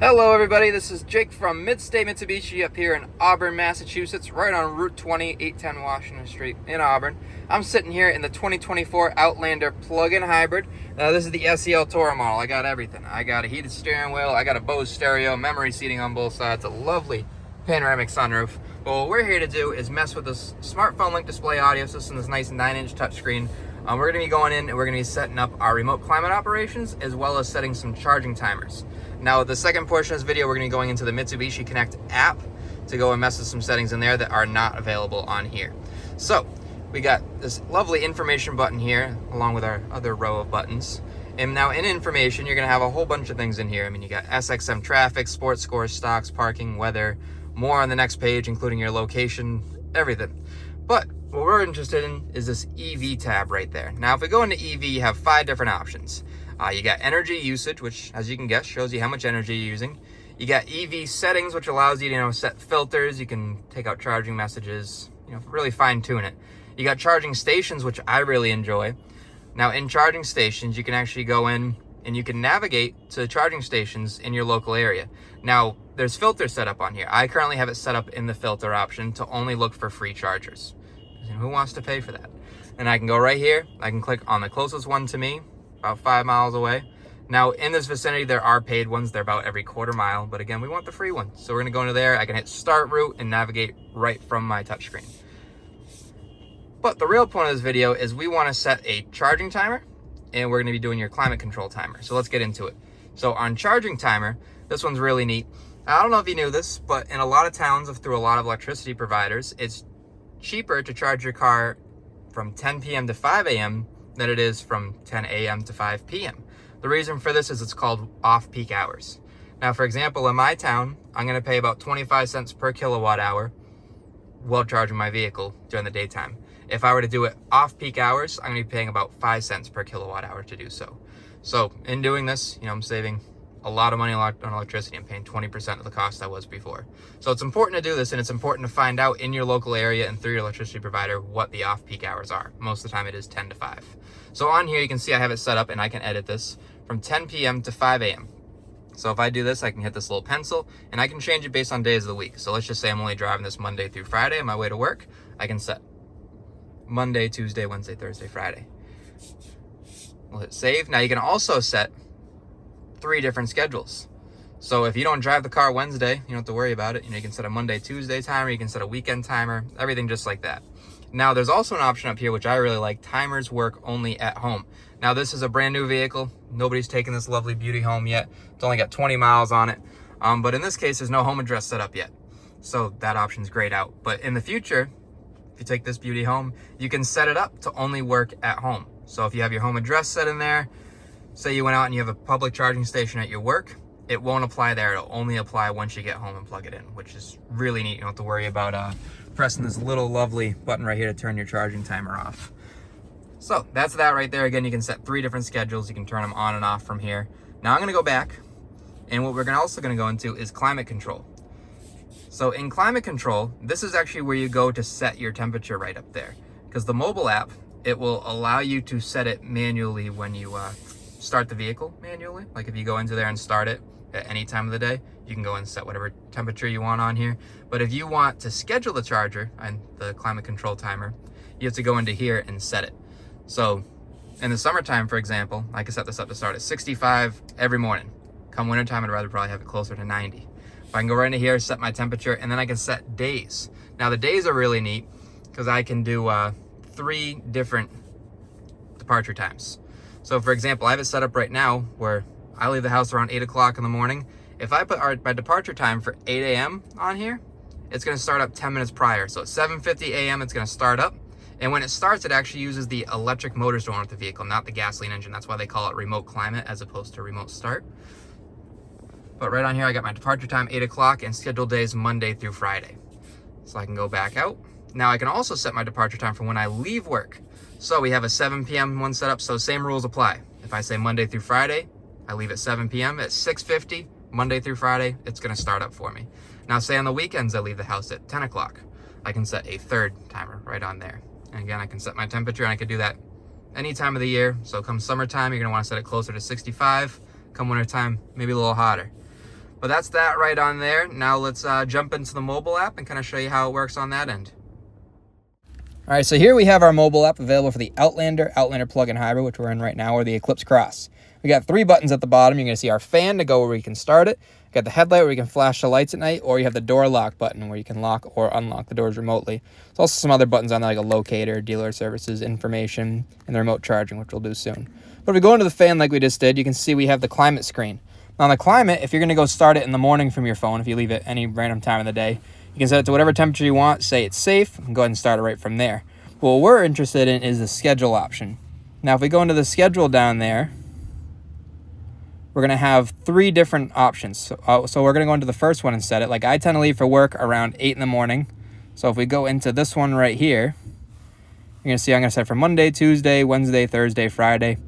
Hello everybody, this is Jake from Midstate Mitsubishi up here in Auburn, Massachusetts, right on Route 20, 810 Washington Street in Auburn. I'm sitting here in the 2024 Outlander Plug-In Hybrid. This is the SEL Tourer model. I got everything. I got a heated steering wheel, I got a Bose stereo, memory seating on both sides, a lovely panoramic sunroof. But what we're here to do is mess with this smartphone link display audio system, this nice 9-inch touchscreen. We're going to be going in and we're going to be setting up our remote climate operations as well as setting some charging timers. Now, the second portion of this video, we're going to be going into the Mitsubishi Connect app to go and mess with some settings in there that are not available on here. So, we got this lovely information button here along with our other row of buttons. And now in information, you're going to have a whole bunch of things in here. I mean, you got SXM traffic, sports scores, stocks, parking, weather, more on the next page, including your location, everything. But what we're interested in is this EV tab right there. Now, if we go into EV, you have 5 different options. You got energy usage, which, as you can guess, shows you how much energy you're using. You got EV settings, which allows you to, set filters. You can take out charging messages, really fine tune it. You got charging stations, which I really enjoy. Now, in charging stations, you can actually go in and you can navigate to charging stations in your local area. Now, there's filters set up on here. I currently have it set up in the filter option to only look for free chargers. Who wants to pay for that? And I can go right here. I can click on the closest one to me, about 5 miles away. Now, in this vicinity, there are paid ones. They're about every quarter mile. But again, we want the free one. So we're going to go into there. I can hit start route and navigate right from my touchscreen. But the real point of this video is we want to set a charging timer, and we're going to be doing your climate control timer. So let's get into it. So on charging timer, this one's really neat. I don't know if you knew this, but in a lot of towns through a lot of electricity providers, it's cheaper to charge your car from 10 p.m. to 5 a.m. than it is from 10 a.m. to 5 p.m. The reason for this is it's called off-peak hours. Now, for example, in my town, I'm going to pay about 25 cents per kilowatt hour while charging my vehicle during the daytime. If I were to do it off-peak hours, I'm going to be paying about 5 cents per kilowatt hour to do so. So in doing this, I'm saving a lot of money on electricity. I'm paying 20% of the cost I was before. So it's important to do this, and it's important to find out in your local area and through your electricity provider what the off-peak hours are. Most of the time it is 10 to 5. So on here you can see I have it set up and I can edit this from 10 p.m. to 5 a.m. So if I do this, I can hit this little pencil and I can change it based on days of the week. So let's just say I'm only driving this Monday through Friday on my way to work. I can set Monday, Tuesday, Wednesday, Thursday, Friday. We'll hit save. Now you can also set 3 different schedules. So if you don't drive the car Wednesday, you don't have to worry about it. You can set a Monday, Tuesday timer, you can set a weekend timer, everything just like that. Now there's also an option up here which I really like. Timers work only at home. Now this is a brand new vehicle. Nobody's taken this lovely beauty home yet. It's only got 20 miles on it. But in this case, there's no home address set up yet. So that option's grayed out. But in the future, if you take this beauty home, you can set it up to only work at home. So if you have your home address set in there, say you went out and you have a public charging station at your work, it won't apply there. It'll only apply once you get home and plug it in, which is really neat. You don't have to worry about pressing this little lovely button right here to turn your charging timer off. So that's that right there. Again, you can set 3 different schedules. You can turn them on and off from here. Now I'm going to go back, and what we're also going to go into is climate control. So in climate control, this is actually where you go to set your temperature right up there, because the mobile app, it will allow you to set it manually when you start the vehicle manually. Like if you go into there and start it at any time of the day, you can go and set whatever temperature you want on here. But if you want to schedule the charger and the climate control timer, you have to go into here and set it. So in the summertime, for example, I can set this up to start at 65 every morning. Come wintertime, I'd rather probably have it closer to 90. But I can go right into here, set my temperature, and then I can set days. Now the days are really neat because I can do 3 different departure times. So for example, I have it set up right now where I leave the house around 8 o'clock in the morning. If I put my departure time for 8 a.m. on here, it's going to start up 10 minutes prior. So at 7:50 a.m. it's going to start up. And when it starts, it actually uses the electric motors to run with the vehicle, not the gasoline engine. That's why they call it remote climate as opposed to remote start. But right on here, I got my departure time, 8 o'clock, and scheduled days Monday through Friday. So I can go back out. Now I can also set my departure time for when I leave work. So we have a 7 p.m. one set up, so same rules apply. If I say Monday through Friday, I leave at 7 p.m. At 6:50, Monday through Friday, it's going to start up for me. Now say on the weekends I leave the house at 10 o'clock. I can set a 3rd timer right on there. And again, I can set my temperature, and I can do that any time of the year. So come summertime, you're going to want to set it closer to 65. Come wintertime, maybe a little hotter. But that's that right on there. Now let's jump into the mobile app and kind of show you how it works on that end. All right, so here we have our mobile app available for the Outlander Plug-In Hybrid, which we're in right now, or the Eclipse Cross. We got 3 buttons at the bottom. You're going to see our fan to go where we can start it. You got the headlight where you can flash the lights at night, or you have the door lock button where you can lock or unlock the doors remotely. There's also some other buttons on there, like a locator, dealer services, information, and the remote charging, which we'll do soon. But if we go into the fan like we just did, you can see we have the climate screen. Now on the climate, if you're going to go start it in the morning from your phone, if you leave it any random time of the day, you can set it to whatever temperature you want, say it's safe, and go ahead and start it right from there. What we're interested in is the schedule option. Now if we go into the schedule down there, we're going to have 3 different options. So we're going to go into the first one and set it. Like I tend to leave for work around 8 in the morning. So if we go into this one right here, you're going to see I'm going to set it for Monday, Tuesday, Wednesday, Thursday, Friday.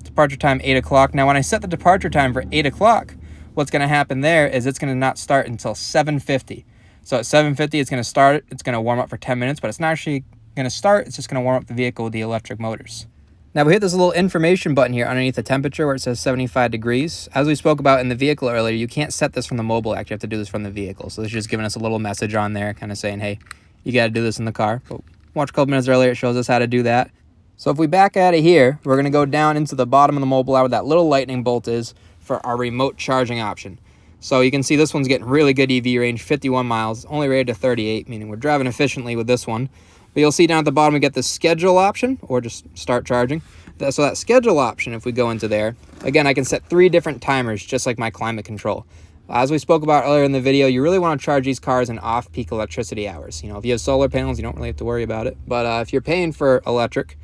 Departure time 8 o'clock. Now when I set the departure time for 8 o'clock, what's going to happen there is it's going to not start until 7:50. So at 7:50 it's going to start. It's going to warm up for 10 minutes, but it's not actually going to start. It's just going to warm up the vehicle with the electric motors. Now we hit this little information button here underneath the temperature where it says 75 degrees. As we spoke about in the vehicle earlier, you can't set this from the mobile app. You have to do this from the vehicle. So this is just giving us a little message on there kind of saying, hey, you got to do this in the car. But watch a couple minutes earlier, it shows us how to do that. So if we back out of here, we're going to go down into the bottom of the mobile app where that little lightning bolt is for our remote charging option. So you can see this one's getting really good EV range, 51 miles, only rated to 38, meaning we're driving efficiently with this one. But you'll see down at the bottom we get the schedule option, or just start charging. So that schedule option, if we go into there, again, I can set 3 different timers, just like my climate control. As we spoke about earlier in the video, you really want to charge these cars in off-peak electricity hours. You know, if you have solar panels, you don't really have to worry about it. But if you're paying for electric,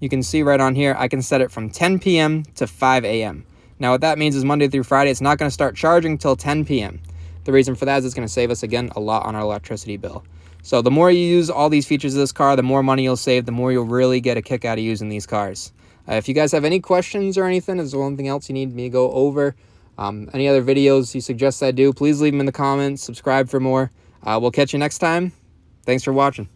you can see right on here, I can set it from 10 p.m. to 5 a.m. Now, what that means is Monday through Friday, it's not going to start charging till 10 p.m. The reason for that is it's going to save us, again, a lot on our electricity bill. So the more you use all these features of this car, the more money you'll save, the more you'll really get a kick out of using these cars. If you guys have any questions or anything, is there anything else you need me to go over, any other videos you suggest I do, please leave them in the comments, subscribe for more. We'll catch you next time. Thanks for watching.